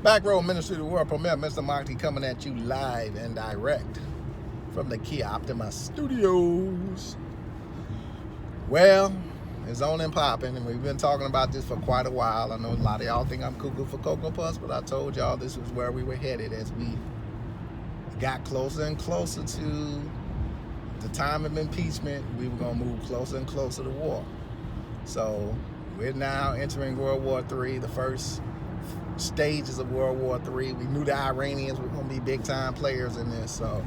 Back Row Ministry of the World Premiere, Mr. Mahdi coming at you live and direct from the Kia Optima Studios. Well, it's on and popping, and we've been talking about this for quite a while. I know a lot of y'all think I'm cuckoo for Cocoa Puffs, but I told y'all this was where we were headed as we got closer and closer to the time of impeachment. We were going to move closer and closer to war. So we're now entering World War III, the first stages of World War III. We knew the Iranians were going to be big-time players in this, so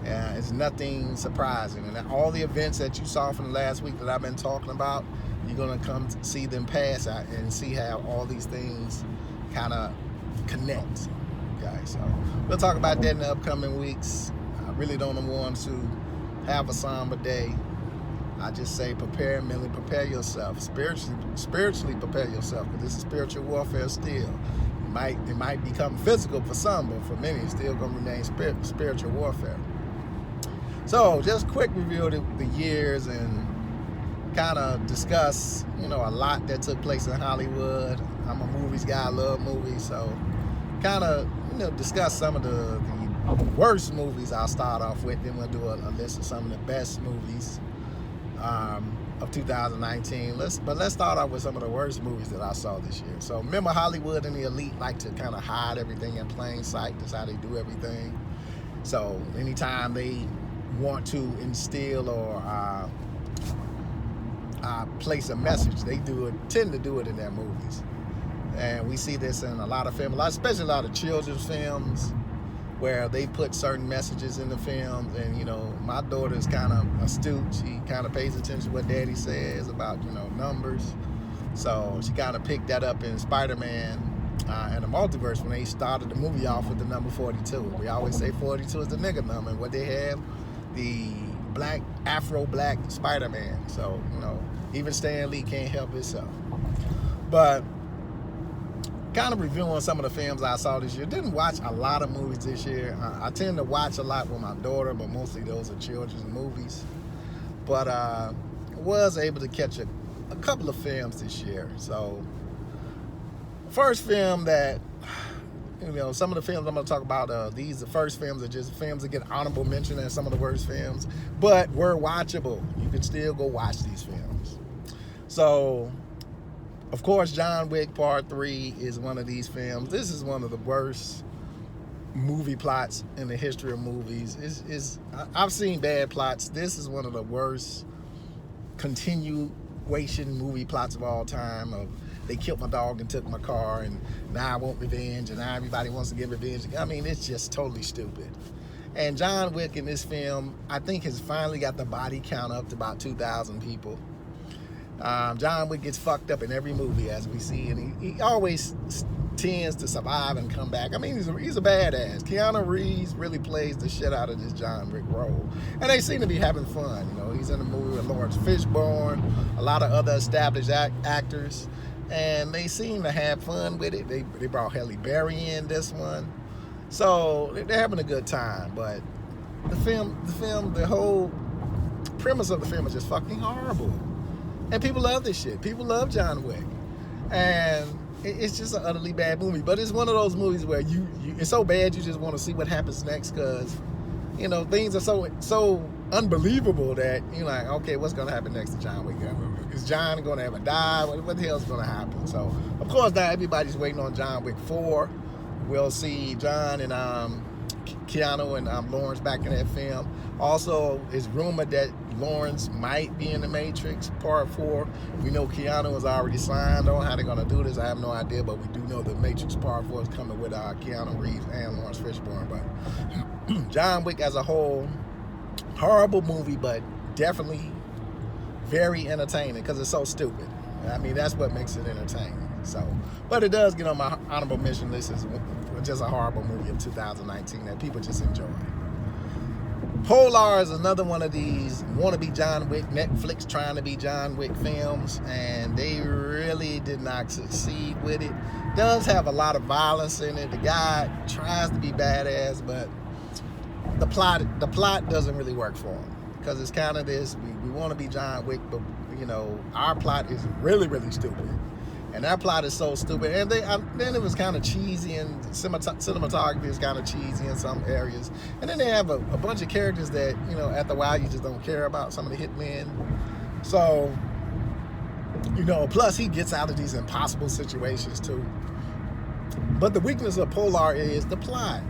yeah, it's nothing surprising. And all the events that you saw from the last week that I've been talking about, you're going to come see them pass out and see how all these things kind of connect. Okay, so we'll talk about that in the upcoming weeks. I really don't want to have a somber day. I just say prepare, mentally prepare yourself, spiritually prepare yourself, because this is spiritual warfare still. It might become physical for some, but for many it's still going to remain spiritual warfare. So just quick review of the years and kind of discuss, a lot that took place in Hollywood. I'm a movies guy, I love movies, so kind of, discuss some of the worst movies I'll start off with. Then we'll do a list of some of the best movies of 2019. Let's start off with some of the worst movies that I saw this year. So remember, Hollywood and the elite like to kind of hide everything in plain sight. That's how they do everything. So anytime they want to instill or place a message, they tend to do it in their movies. And we see this in a lot of films, especially a lot of children's films, where they put certain messages in the films. And my daughter is kind of astute. She kind of pays attention to what Daddy says about numbers. So she kind of picked that up in Spider-Man and the Multiverse when they started the movie off with the number 42. We always say 42 is the nigga number, and what they have, the Afro-black Spider-Man. So even Stan Lee can't help himself. But kind of reviewing some of the films I saw this year. Didn't watch a lot of movies this year. I tend to watch a lot with my daughter, but mostly those are children's movies. But was able to catch a couple of films this year. So first film that, some of the films I'm going to talk about, the first films are just films that get honorable mention as some of the worst films, but were watchable. You can still go watch these films. So, of course, John Wick Part 3 is one of these films. This is one of the worst movie plots in the history of movies. I've seen bad plots. This is one of the worst continuation movie plots of all time. They killed my dog and took my car, and now I want revenge, and now everybody wants to get revenge. I mean, it's just totally stupid. And John Wick in this film, I think, has finally got the body count up to about 2,000 people. John Wick gets fucked up in every movie, as we see, and he always tends to survive and come back. I mean, he's a badass. Keanu Reeves really plays the shit out of this John Wick role, and they seem to be having fun. He's in a movie with Lawrence Fishburne, a lot of other established actors, and they seem to have fun with it. They brought Halle Berry in this one, so they're having a good time. But the whole premise of the film is just fucking horrible. And people love this shit. People love John Wick. And it's just an utterly bad movie. But it's one of those movies where it's so bad you just want to see what happens next, because, things are so unbelievable that you're like, okay, what's going to happen next to John Wick? Is John going to ever die? What the hell's going to happen? So, of course, now everybody's waiting on John Wick 4. We'll see John and Keanu and Lawrence back in that film. Also, it's rumored that Lawrence might be in The Matrix Part 4. We know Keanu is already signed on. How they're going to do this, I have no idea, but we do know The Matrix Part 4 is coming with Keanu Reeves and Lawrence Fishburne. But John Wick as a whole, horrible movie, but definitely very entertaining because it's so stupid. I mean, that's what makes it entertaining. So, but it does get on my honorable mention list as just a horrible movie of 2019 that people just enjoy. Polar is another one of these wannabe John Wick, Netflix trying to be John Wick films, and they really did not succeed with it. Does have a lot of violence in it. The guy tries to be badass, but the plot doesn't really work for him, because it's kind of this, we want to be John Wick, but our plot is really, really stupid. And that plot is so stupid. And then it was kind of cheesy, and cinematography is kind of cheesy in some areas. And then they have a bunch of characters that, you know, after a while you just don't care about, some of the hitmen. So, you know, plus he gets out of these impossible situations too. But the weakness of Polar is the plot.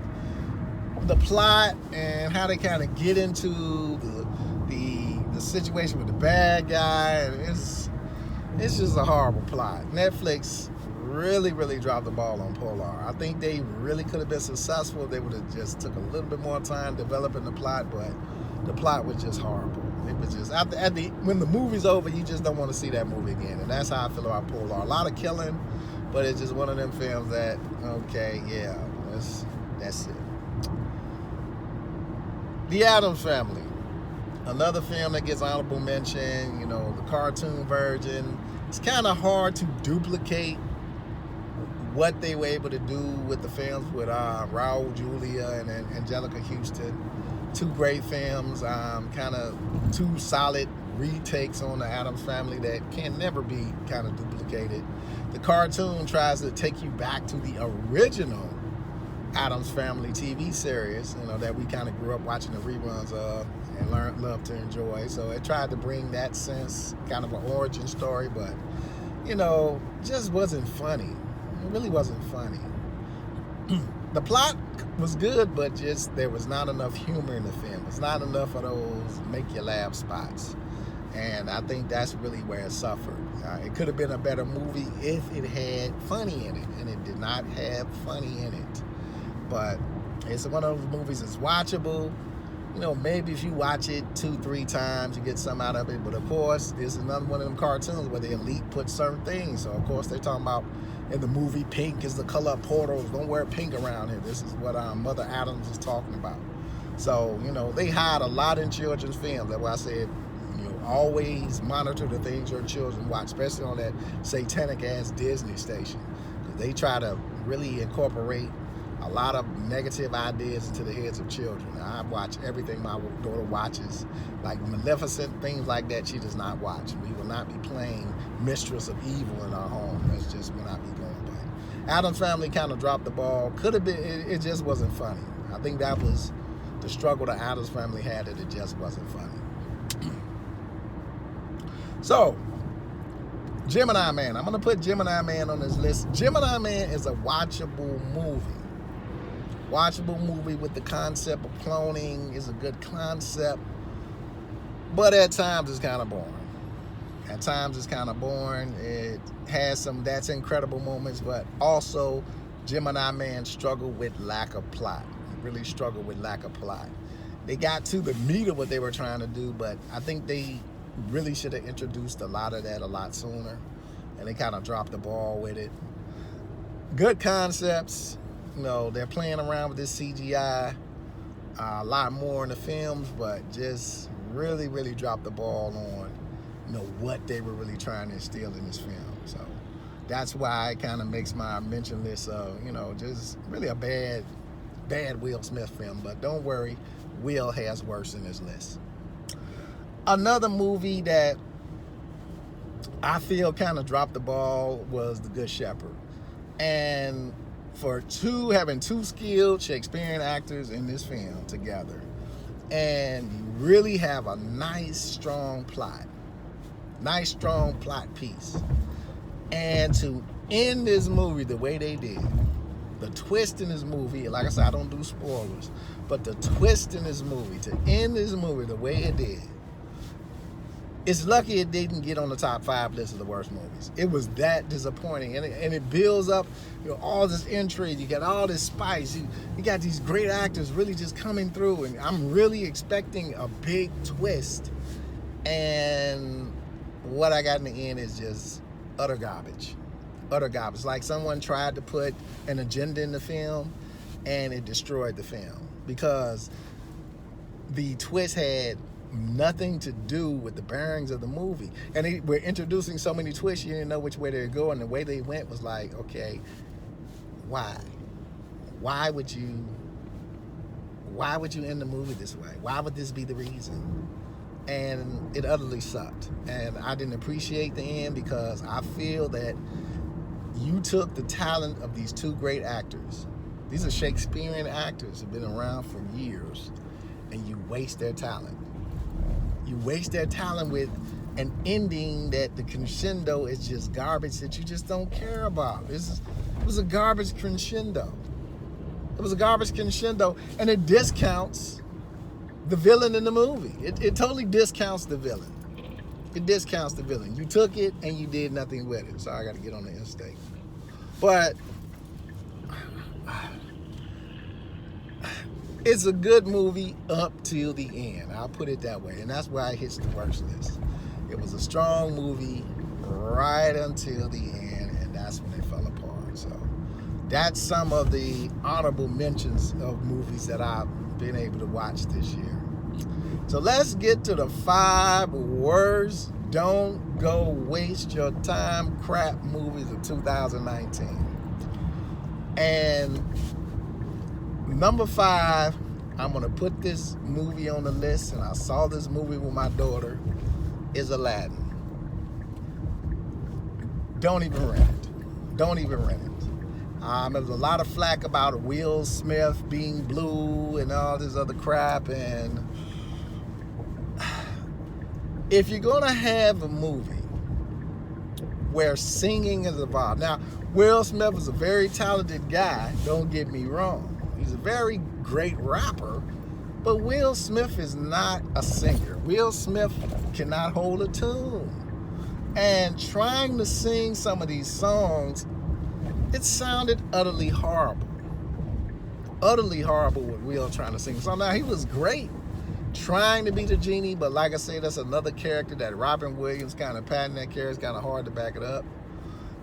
The plot and how they kind of get into the situation with the bad guy, and it's just a horrible plot. Netflix really dropped the ball on Polar. I think they really could have been successful if they would have just took a little bit more time developing the plot, but the plot was just horrible. It was just when the movie's over, you just don't want to see that movie again, and that's how I feel about Polar. A lot of killing, but it's just one of them films that, okay, yeah, that's it. The Addams Family, another film that gets honorable mention. You know, the cartoon version. It's kind of hard to duplicate what they were able to do with the films with Raul Julia and Angelica Houston. Two great films, kind of two solid retakes on the Addams Family that can never be kind of duplicated. The cartoon tries to take you back to the original Addams Family TV series, you know, that we kind of grew up watching the reruns of and love to enjoy. So it tried to bring that sense, kind of an origin story, but, you know, just wasn't funny. It really wasn't funny. The plot was good, but just there was not enough humor in the film. It's not enough of those make you laugh spots. And I think that's really where it suffered. It could have been a better movie if it had funny in it, and it did not have funny in it. But it's one of those movies that's watchable. You know, maybe if you watch it 2-3 times, you get something out of it. But of course, it's another one of them cartoons where the elite put certain things. So of course, they're talking about in the movie, pink is the color of portals. Don't wear pink around here. This is what Mother Addams is talking about. So, you know, they hide a lot in children's films. That's why I said, you know, always monitor the things your children watch, especially on that satanic ass Disney station, because they try to really incorporate a lot of negative ideas into the heads of children. I watch everything my daughter watches, like Maleficent, things like that. She does not watch. We will not be playing Mistress of Evil in our home. That's just will not be going. But Addams Family kind of dropped the ball. Could have been. It just wasn't funny. I think that was the struggle the Addams Family had, that it just wasn't funny. So, Gemini Man. I'm going to put Gemini Man on this list. Gemini Man is a watchable movie. Watchable movie with the concept of cloning is a good concept, but at times it's kind of boring. At times it's kind of boring. It has some that's incredible moments, but also Gemini Man struggled with lack of plot. Really struggled with lack of plot. They got to the meat of what they were trying to do, but I think they really should have introduced a lot of that a lot sooner, and they kind of dropped the ball with it. Good concepts. You know, they're playing around with this CGI a lot more in the films, but just really dropped the ball on, you know, what they were really trying to instill in this film. So that's why it kind of makes my mention list of, you know, just really a bad Will Smith film. But don't worry, Will has worse in his list. Another movie that I feel kind of dropped the ball was The Good Shepherd. And for having two skilled Shakespearean actors in this film together, and you really have a nice strong plot piece, and to end this movie the way they did, the twist in this movie, like I said, I don't do spoilers, but the twist in this movie, to end this movie the way it did, it's lucky it didn't get on the top 5 list of the worst movies. It was that disappointing, and it builds up, you know, all this intrigue. You got all this spice. You got these great actors really just coming through, and I'm really expecting a big twist. And what I got in the end is just utter garbage. Utter garbage. Like someone tried to put an agenda in the film, and it destroyed the film, because the twist had nothing to do with the bearings of the movie. And we're introducing so many twists, you didn't know which way they were going. The way they went was like, okay, why? Why would you end the movie this way? Why would this be the reason? And it utterly sucked. And I didn't appreciate the end, because I feel that You took the talent of these two great actors. These are Shakespearean actors who've been around for years, and you waste their talent. You waste their talent with an ending that the crescendo is just garbage that you just don't care about. It was a garbage crescendo. It was a garbage crescendo, and it discounts the villain in the movie. It totally discounts the villain. It discounts the villain. You took it and you did nothing with it. So I got to get on the interstate. But it's a good movie up till the end. I'll put it that way. And that's why it hits the worst list. It was a strong movie right until the end, and that's when it fell apart. So that's some of the honorable mentions of movies that I've been able to watch this year. So let's get to the 5 worst don't go waste your time crap movies of 2019. And number 5, I'm going to put this movie on the list, and I saw this movie with my daughter, is Aladdin. Don't even rent it. Don't even rent it. There was a lot of flack about Will Smith being blue and all this other crap, and if you're going to have a movie where singing is involved. Now, Will Smith is a very talented guy, don't get me wrong. He's a very great rapper, but Will Smith is not a singer. Will Smith cannot hold a tune. And trying to sing some of these songs, it sounded utterly horrible. Utterly horrible with Will trying to sing. So now he was great trying to be the genie, but like I say, that's another character that Robin Williams kind of patented that character. It's kind of hard to back it up.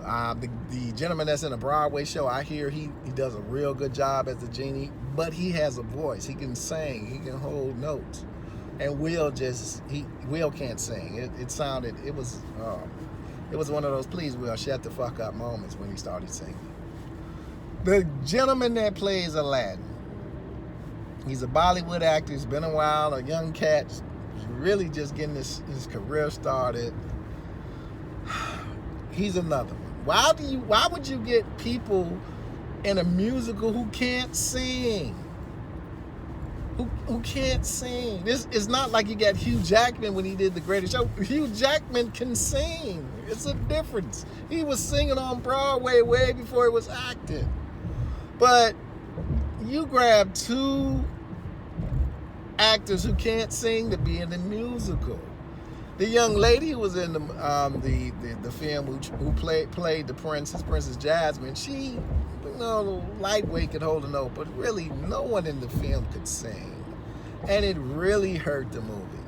The gentleman that's in a Broadway show, I hear he does a real good job as the genie, but he has a voice. He can sing. He can hold notes. And Will can't sing. It was one of those please Will shut the fuck up moments when he started singing. The gentleman that plays Aladdin, he's a Bollywood actor. He's been a while, a young cat. He's really just getting his career started. He's another one. Why would you get people in a musical who can't sing? Who can't sing? This is not like you got Hugh Jackman when he did The Greatest Show. Hugh Jackman can sing. It's a difference. He was singing on Broadway way before he was acting. But you grab 2 actors who can't sing to be in the musical. The young lady who was in the film who played the Princess Jasmine, she, lightweight could hold a note, but really no one in the film could sing, and it really hurt the movie.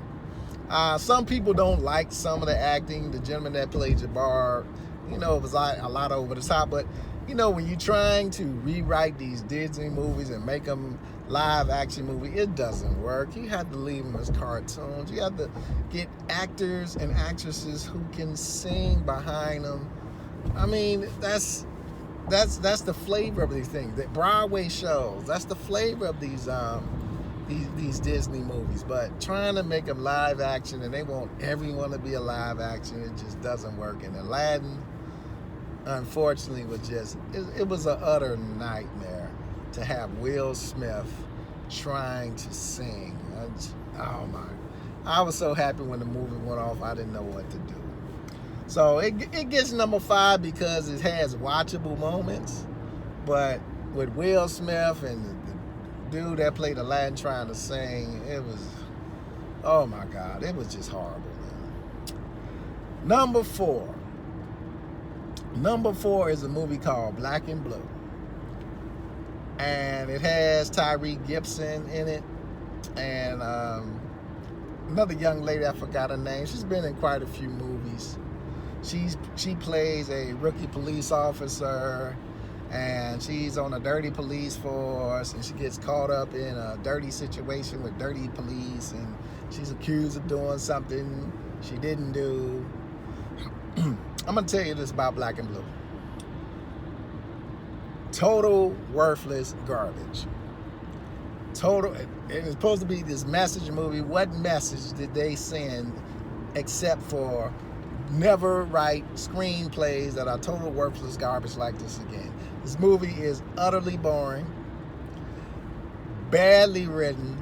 Some people don't like some of the acting. The gentleman that played Jabbar, it was a lot over the top, but when you're trying to rewrite these Disney movies and make them live action movie, it doesn't work. You have to leave them as cartoons. You have to get actors and actresses who can sing behind them. I mean, that's the flavor of these things. The Broadway shows, that's the flavor of these Disney movies. But trying to make them live action, and they want everyone to be a live action, it just doesn't work. And Aladdin, unfortunately, it was an utter nightmare to have Will Smith trying to sing. I was so happy when the movie went off, I didn't know what to do. So it gets number 5 because it has watchable moments, but with Will Smith and the dude that played Aladdin trying to sing, it was, oh my God, it was just horrible, man. Number 4 is a movie called Black and Blue. And it has Tyrese Gibson in it, and another young lady, I forgot her name. She's been in quite a few movies. She plays a rookie police officer, and she's on a dirty police force, and she gets caught up in a dirty situation with dirty police, and she's accused of doing something she didn't do. I'm gonna tell you this about Black and Blue. Total worthless garbage. Total, and it's supposed to be this message movie. What message did they send except for never write screenplays that are total worthless garbage like this again. This movie is utterly boring, badly written,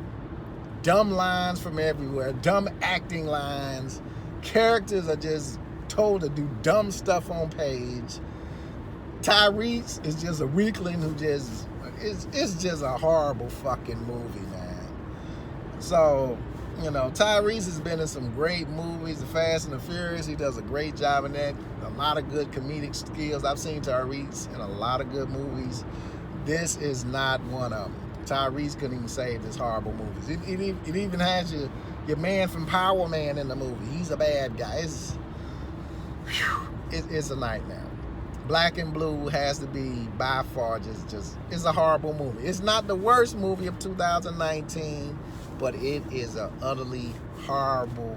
dumb lines from everywhere, dumb acting lines. Characters are just told to do dumb stuff on page. Tyrese is just a weakling who just, it's just a horrible fucking movie, man. So, you know, Tyrese has been in some great movies, The Fast and the Furious. He does a great job in that. A lot of good comedic skills. I've seen Tyrese in a lot of good movies. This is not one of them. Tyrese couldn't even save this horrible movies. It even has your man from Power Man in the movie. He's a bad guy. It's a nightmare. Black and Blue has to be by far just it's a horrible movie. It's not the worst movie of 2019, but it is an utterly horrible,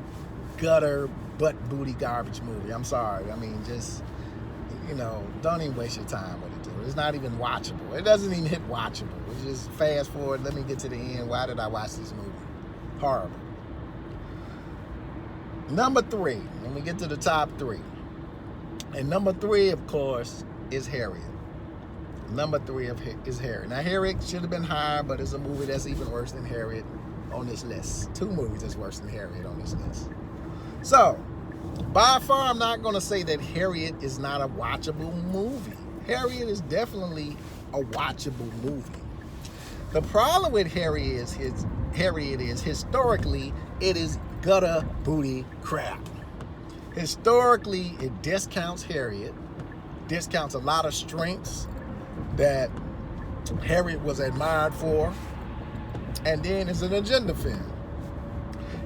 gutter, butt booty garbage movie. I'm sorry. I mean, just, you know, don't even waste your time with it, dude. It's not even watchable. It doesn't even hit watchable. It's just fast forward. Let me get to the end. Why did I watch this movie? Horrible. Number 3. When we get to the top 3. And number 3, of course, is Harriet. Number 3 is Harriet. Now, Harriet should have been higher, but it's a movie that's even worse than Harriet on this list. 2 movies that's worse than Harriet on this list. So, by far, I'm not going to say that Harriet is not a watchable movie. Harriet is definitely a watchable movie. The problem with Harriet is historically, it is gutter booty crap. Historically, it discounts Harriet, discounts a lot of strengths that Harriet was admired for, and then it's an agenda film.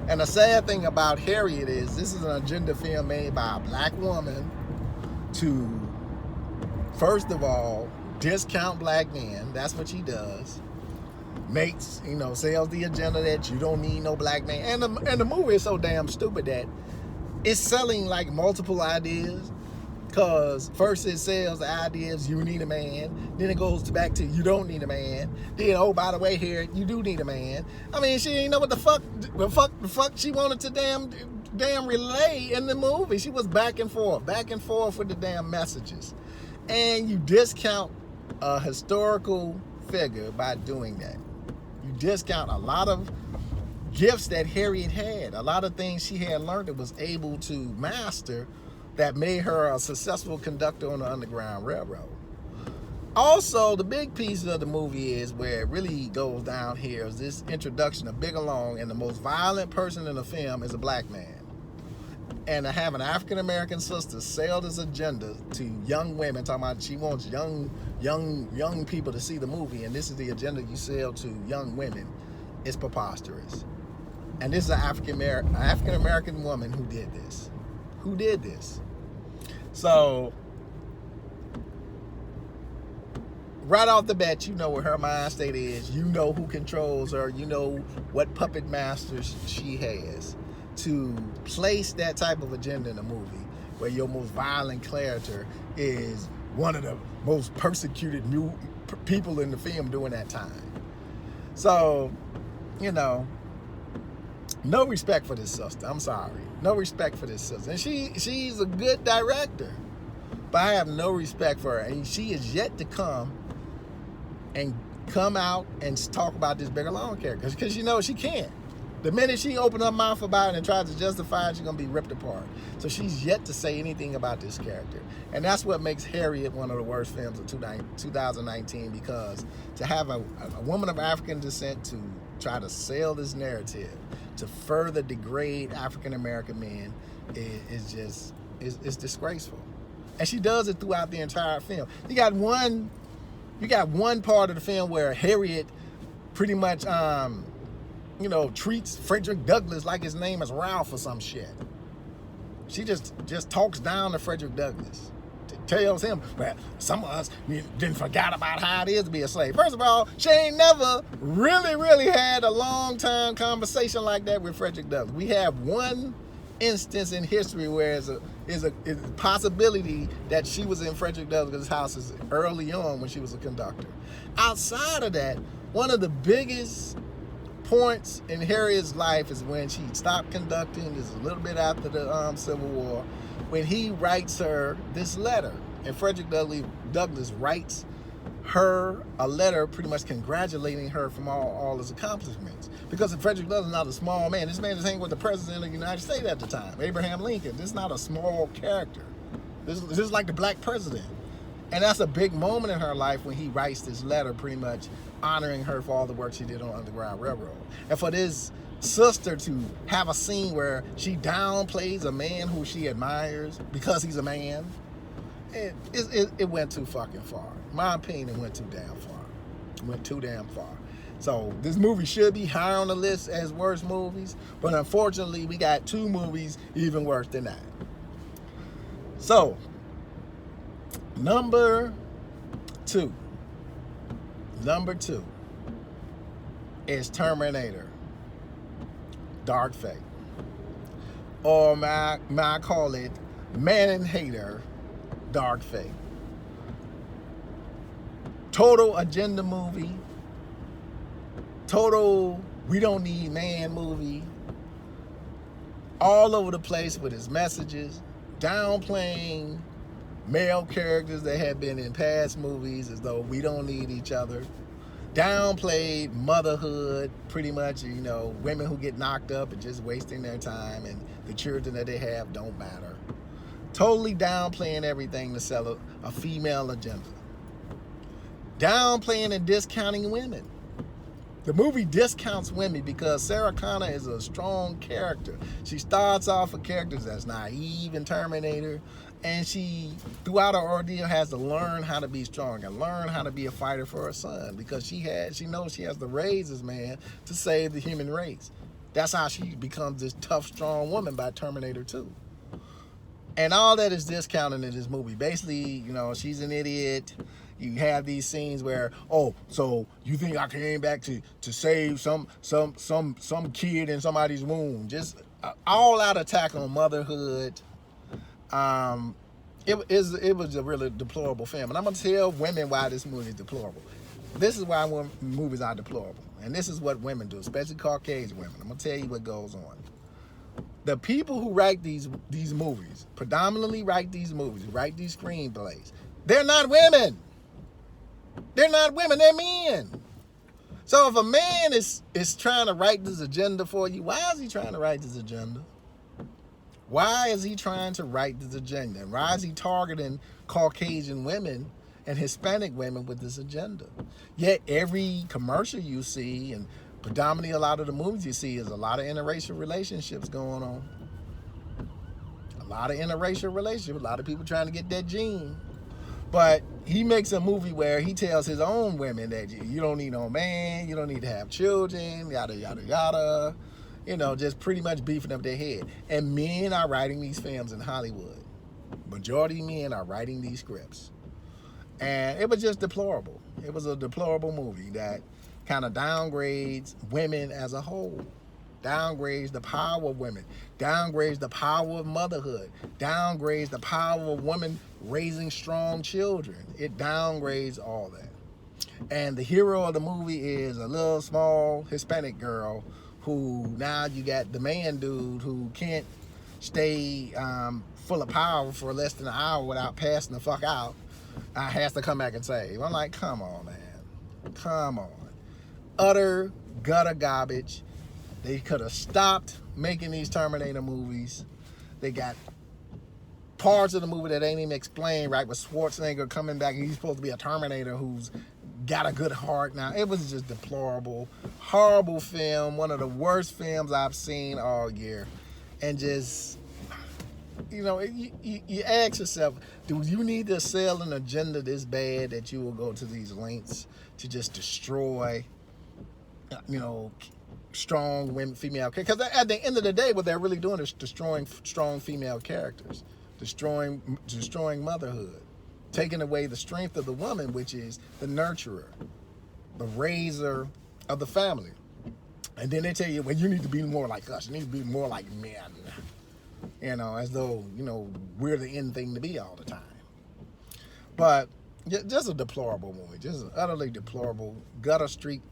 And the sad thing about Harriet is this is an agenda film made by a black woman to, first of all, discount black men. That's what she does. Makes, you know, sells the agenda that you don't need no black man. And the movie is so damn stupid that it's selling like multiple ideas, because first it sells the ideas you need a man, then it goes back to you don't need a man, then oh by the way here you do need a man. I mean, she didn't know what the fuck she wanted to damn relay in the movie. She was back and forth with the damn messages, and you discount a historical figure by doing that. You discount a lot of gifts that Harriet had, a lot of things she had learned that was able to master that made her a successful conductor on the Underground Railroad. Also, the big piece of the movie is where it really goes down here is this introduction of Big Along, and the most violent person in the film is a black man. And to have an African-American sister sell this agenda to young women, talking about she wants young people to see the movie, and this is the agenda you sell to young women, is preposterous. And this is an African-American woman who did this. So, right off the bat, you know where her mind state is. You know who controls her. You know what puppet masters she has to place that type of agenda in a movie where your most violent character is one of the most persecuted people in the film during that time. So, you know, no respect for this sister. I'm sorry. No respect for this sister. And she's a good director, but I have no respect for her. And she is yet to come out and talk about this Big Along character, because you know she can't. The minute she opens her mouth about it and tries to justify it, she's going to be ripped apart. So she's yet to say anything about this character. And that's what makes Harriet one of the worst films of 2019, because to have a woman of African descent to try to sell this narrative to further degrade African-American men is disgraceful. And she does it throughout the entire film. You got one part of the film where Harriet pretty much treats Frederick Douglass like his name is Ralph or some shit. She just talks down to Frederick Douglass. Tells him, well, some of us didn't forget about how it is to be a slave. First of all, she ain't never really had a long-time conversation like that with Frederick Douglass. We have one instance in history where is a possibility that she was in Frederick Douglass' house early on when she was a conductor. Outside of that, one of the biggest points in Harriet's life is when she stopped conducting. This is a little bit after the Civil War. when he writes her this letter. And Frederick Douglass writes her a letter pretty much congratulating her from all his accomplishments. Because Frederick Douglass is not a small man. This man is hanging with the president of the United States at the time, Abraham Lincoln. This is not a small character. This is like the black president. And that's a big moment in her life when he writes this letter pretty much honoring her for all the work she did on the Underground Railroad. And for this sister to have a scene where she downplays a man who she admires because he's a man, it went too fucking far. In my opinion, it went too damn far. It went too damn far. So this movie should be higher on the list as worst movies, but unfortunately we got 2 movies even worse than that. So, number two is Terminator Dark Fate, or may I call it Man-Hater Dark Fate. Total agenda movie, total we don't need man movie, all over the place with his messages, downplaying male characters that have been in past movies as though we don't need each other, downplayed motherhood, pretty much, you know, women who get knocked up and just wasting their time, and the children that they have don't matter. Totally downplaying everything to sell a female agenda. Downplaying and discounting women. The movie discounts women because Sarah Connor is a strong character. She starts off a character that's naive in Terminator, and she, throughout her ordeal, has to learn how to be strong and learn how to be a fighter for her son, because she knows she has to raise this man to save the human race. That's how she becomes this tough, strong woman by Terminator 2. And all that is discounted in this movie. Basically, you know, she's an idiot. You have these scenes where, oh, so you think I came back to save some kid in somebody's womb? Just all out attack on motherhood. It was a really deplorable film, and I'm gonna tell women why this movie is deplorable. This is why movies are deplorable, and this is what women do, especially Caucasian women. I'm gonna tell you what goes on. The people who write these movies, predominantly write these movies, write these screenplays, they're not women. They're not women, they're men. So if a man is trying to write this agenda for you, why is he trying to write this agenda? Why is he trying to write this agenda? And why is he targeting Caucasian women and Hispanic women with this agenda? Yet every commercial you see, and predominantly a lot of the movies you see, is a lot of interracial relationships going on. A lot of interracial relationships, a lot of people trying to get that gene. But he makes a movie where he tells his own women that you don't need no man, you don't need to have children, yada, yada, yada. You know, just pretty much beefing up their head. And men are writing these films in Hollywood. Majority of men are writing these scripts. And it was just deplorable. It was a deplorable movie that kind of downgrades women as a whole. Downgrades the power of women. Downgrades the power of motherhood. Downgrades the power of women raising strong children. It downgrades all that. And the hero of the movie is a little small Hispanic girl who, now you got the man dude who can't stay full of power for less than an hour without passing the fuck out, has to come back and save. I'm like, come on, man. Come on. Utter gutter garbage. They could have stopped making these Terminator movies. They got parts of the movie that ain't even explained right, with Schwarzenegger coming back and he's supposed to be a Terminator who's got a good heart. Now, it was just deplorable, horrible film, one of the worst films I've seen all year. And just, you know, you ask yourself, do you need to sell an agenda this bad that you will go to these lengths to just destroy, you know, strong women, female characters? Because at the end of the day, what they're really doing is destroying strong female characters, destroying motherhood, taking away the strength of the woman, which is the nurturer, the raiser of the family. And then they tell you, well, you need to be more like us. You need to be more like men. You know, as though, you know, we're the end thing to be all the time. But just a deplorable movie. Just an utterly deplorable, gutter street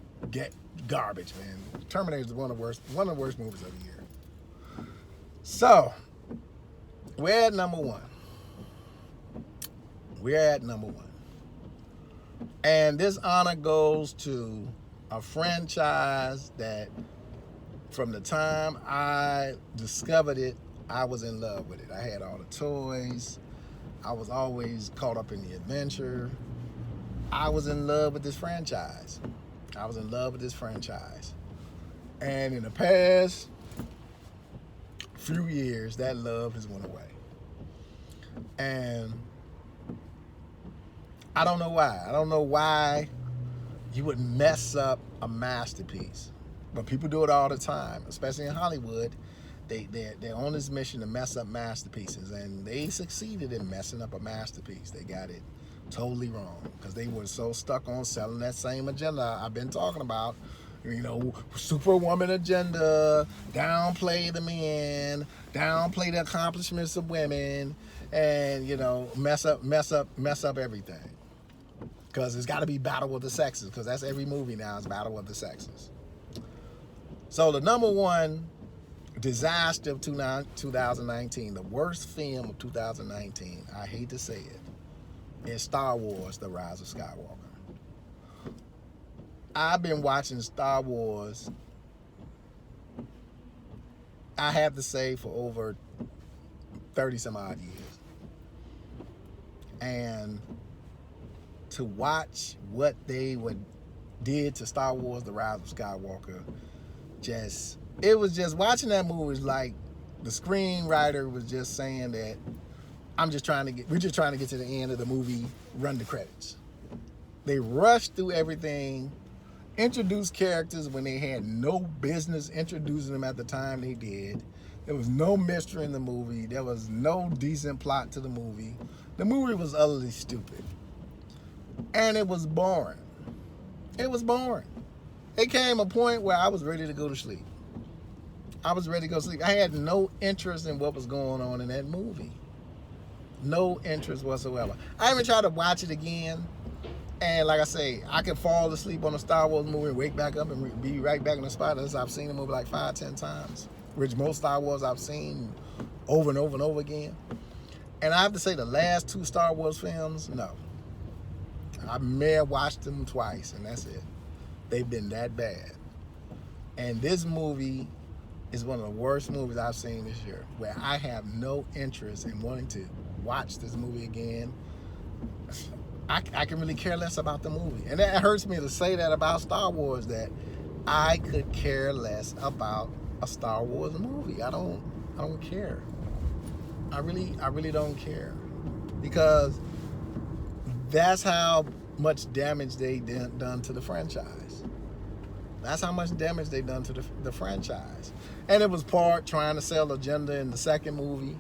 garbage, man. Terminator is one of the worst movies of the year. So, we're at number one. We're at number one. And this honor goes to a franchise that from the time I discovered it, I was in love with it. I had all the toys. I was always caught up in the adventure. I was in love with this franchise. I was in love with this franchise. And in the past few years, that love has went away. And I don't know why. I don't know why you would mess up a masterpiece. But people do it all the time, especially in Hollywood. They're on this mission to mess up masterpieces, and they succeeded in messing up a masterpiece. They got it totally wrong because they were so stuck on selling that same agenda I've been talking about. You know, superwoman agenda, downplay the men, downplay the accomplishments of women, and you know, mess up everything. Because it's got to be battle of the sexes, because that's every movie now is battle of the sexes. So the number one disaster of 2019, the worst film of 2019, I hate to say it, is Star Wars: The Rise of Skywalker. I've been watching Star Wars, I have to say, for over 30 some odd years. And to watch what they did to Star Wars: The Rise of Skywalker, it was just watching that movie was like the screenwriter was just saying that we're just trying to get to the end of the movie, run the credits. They rushed through everything, introduced characters when they had no business introducing them at the time they did. There was no mystery in the movie. There was no decent plot to the movie. The movie was utterly stupid. And it was boring. It was boring. It came a point where I was ready to go to sleep. I was ready to go to sleep. I had no interest in what was going on in that movie. No interest whatsoever. I even tried to watch it again. And like I say, I could fall asleep on a Star Wars movie and wake back up and be right back in the spot. As I've seen the movie like 5-10 times, which most Star Wars I've seen over and over and over again. And I have to say the last two Star Wars films, no. I may have watched them twice, and that's it. They've been that bad. And this movie is one of the worst movies I've seen this year, where I have no interest in wanting to watch this movie again. I can really care less about the movie. And that hurts me to say that about Star Wars, that I could care less about a Star Wars movie. I don't care. I really don't care. Because that's how much damage they done to the franchise. That's how much damage they done to the franchise. And it was part trying to sell agenda in the second movie.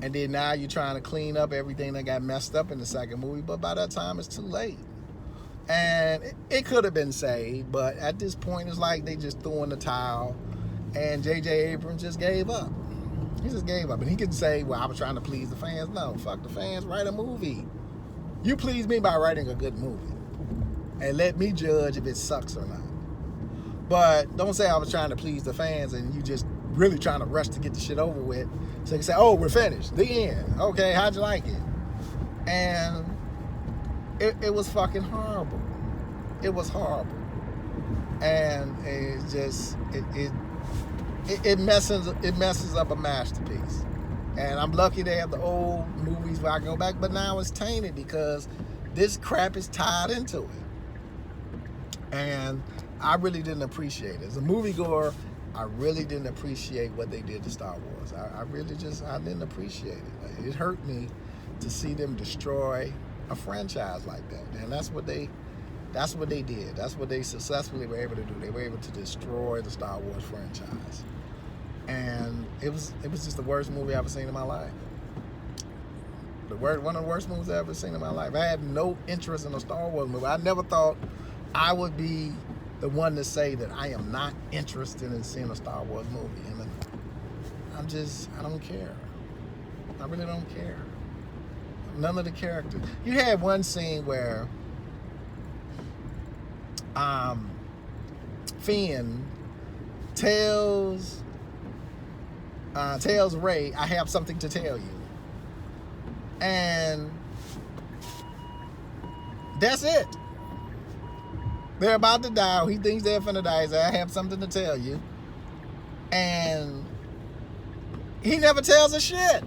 And then now you're trying to clean up everything that got messed up in the second movie. But by that time, it's too late. And it could have been saved. But at this point, it's like they just threw in the towel. And J.J. Abrams just gave up. He just gave up. And he could say, well, I was trying to please the fans. No, fuck the fans. Write a movie. You please me by writing a good movie. And let me judge if it sucks or not. But don't say I was trying to please the fans and you just really trying to rush to get the shit over with. So you can say, oh, we're finished. The end. Okay, how'd you like it? And it was fucking horrible. It was horrible. And it just, it messes up a masterpiece. And I'm lucky they have the old movies where I go back, but now it's tainted because this crap is tied into it. And I really didn't appreciate it. As a moviegoer, I really didn't appreciate what they did to Star Wars. I didn't appreciate it. It hurt me to see them destroy a franchise like that. And that's what they did. That's what they successfully were able to do. They were able to destroy the Star Wars franchise. And it was just the worst movie I've ever seen in my life. One of the worst movies I've ever seen in my life. I had no interest in a Star Wars movie. I never thought I would be the one to say that I am not interested in seeing a Star Wars movie. And I don't care. I really don't care. None of the characters. You had one scene where Finn tells Rey, I have something to tell you. And that's it. They're about to die. He thinks they're finna die. He said, I have something to tell you. And he never tells a shit.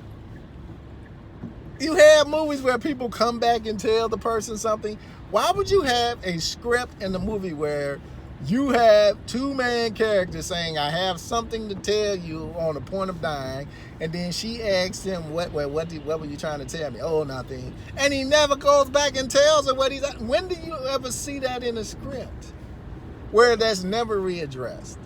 You have movies where people come back and tell the person something. Why would you have a script in the movie where you have two main characters saying, I have something to tell you on the point of dying, and then she asks him, what were you trying to tell me? Oh, nothing. And he never goes back and tells her what he's... When do you ever see that in a script where that's never readdressed?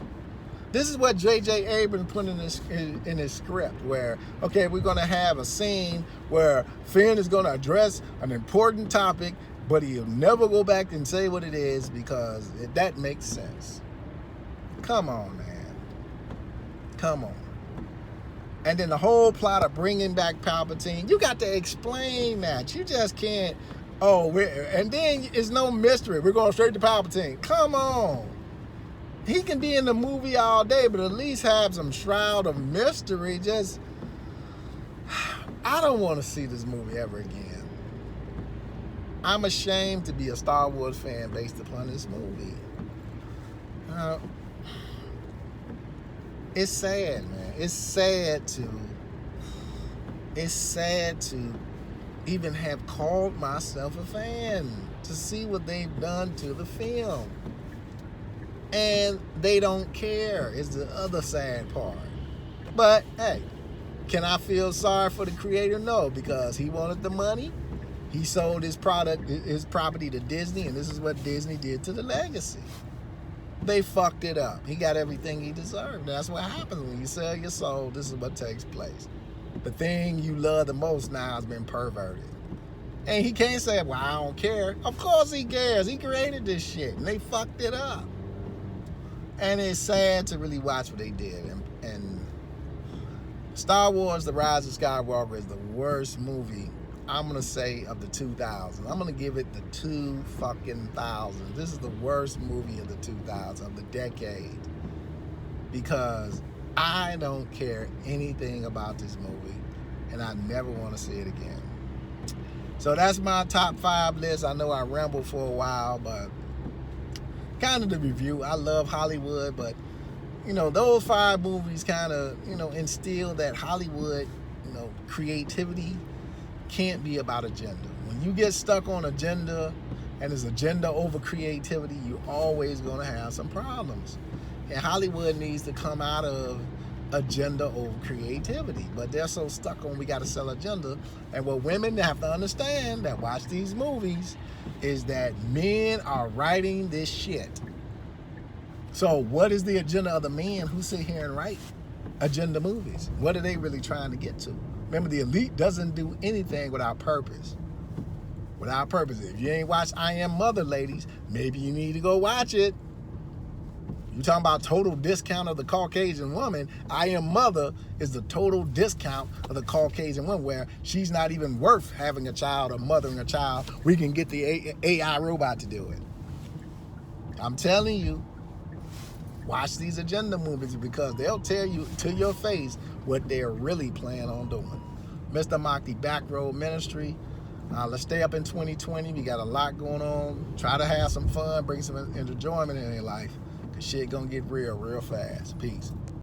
This is what J.J. Abrams put in his script, where, okay, we're going to have a scene where Finn is going to address an important topic, but he'll never go back and say what it is because that makes sense. Come on, man. Come on. And then the whole plot of bringing back Palpatine, you got to explain that. You just can't, and then it's no mystery. We're going straight to Palpatine. Come on. He can be in the movie all day, but at least have some shroud of mystery. Just, I don't want to see this movie ever again. I'm ashamed to be a Star Wars fan based upon this movie. It's sad, man. It's sad to even have called myself a fan, to see what they've done to the film. And they don't care is the other sad part. But hey, can I feel sorry for the creator? No, because he wanted the money. He sold his property to Disney, and this is what Disney did to the legacy. They fucked it up. He got everything he deserved. That's what happens when you sell your soul. This is what takes place. The thing you love the most now has been perverted. And he can't say, well, I don't care. Of course he cares. He created this shit, and they fucked it up. And it's sad to really watch what they did. And Star Wars The Rise of Skywalker is the worst movie, I'm going to say, of the 2000s. I'm going to give it the 2000s. This is the worst movie of the 2000s, of the decade. Because I don't care anything about this movie. And I never want to see it again. So that's my top 5 list. I know I rambled for a while, but kind of the review. I love Hollywood, but those 5 movies kind of instill that Hollywood creativity can't be about agenda. When you get stuck on agenda and there's agenda over creativity, you're always going to have some problems. And Hollywood needs to come out of agenda over creativity, but they're so stuck on we got to sell agenda. And what women have to understand that watch these movies is that men are writing this shit. So what is the agenda of the men who sit here and write agenda movies? What are they really trying to get to? Remember, the elite doesn't do anything without purpose. Without purpose. If you ain't watched I Am Mother, ladies, maybe you need to go watch it. You talking about total discount of the Caucasian woman. I Am Mother is the total discount of the Caucasian woman, where she's not even worth having a child or mothering a child. We can get the AI robot to do it. I'm telling you, watch these agenda movies because they'll tell you to your face what they're really planning on doing. Mr. Mahdi, Back Road Ministry. Let's stay up in 2020. We got a lot going on. Try to have some fun, bring some enjoyment in your life. Cause shit gonna get real fast. Peace.